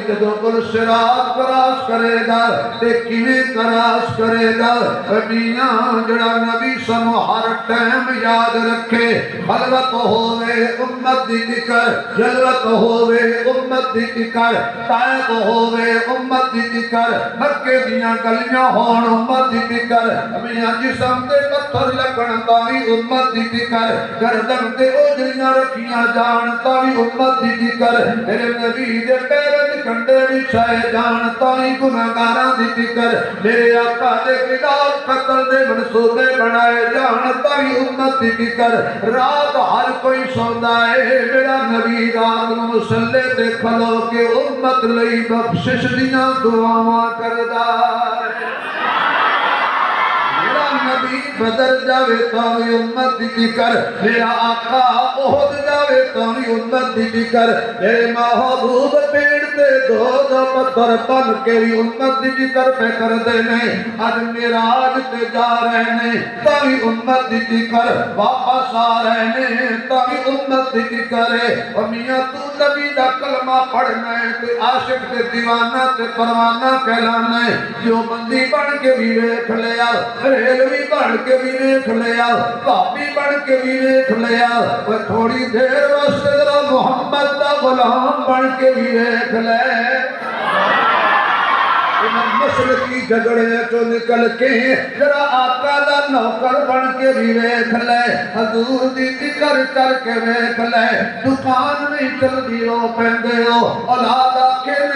جدو پل صراط کراس کرے گا تے کیویں کراس کرے گا میاں جڑا نبی سنو ہر ٹائم یاد رکھے خلوت ہووے امت دی فکر جلوت ہووے امت دی فکر تائب ہووے امت دی فکر مکے دیاں گلیاں ہون امت دی فکر میاں جسم تے پتھر لگن تاوی امت دی فکر گردن تے اوجڑیاں رکھیاں جان تاوی امت دی فکر میرے نبی دے پیرن کنڈے بچھائے جان تاوی گناہگاراں دی فکر میرے آقا دے خلاف قتل دے منصوبے بنائے جان تاوی امت دی فکر رات ہر کوئی سوندا ہے میرا نبی رات نو مصلے تے کھلو کے امت لئی بخشش دیاں دعاواں کردا ہے نبی بدر جاوے تاوی امت دی فکر میرا آقا احد جاوے تاوی امت دی فکر میرے محبوب پیڑ تے دو پتھر پن کے بھی امت دی فکر پہ کر دینے اج معراج تے جا رہنے تاوی امت دی فکر واپس آ رہنے تاوی امت دی فکر ہے اور میاں تو نبی دا کلمہ پڑھنا ہے تے عاشق تے دیوانہ تے پروانہ کہلانا ہے جو بندی بن کے بھی ویکھ لیا ریلوی بن کے بھی ویکھ لیا بھابی بن کے بھی ویکھ لیا وہ تھوڑی دیر واسطے ذرا محمد دا غلام بن کے بھی ویکھ لے مسل کی جھگڑے تو نکل کے ذرا آقا دا نوکر بن کے بھی ویکھ لے حضور دی فکر کر کے ویکھ لے دکان نہیں چل دی رو پیندے ہو اولاد آکھے نہیں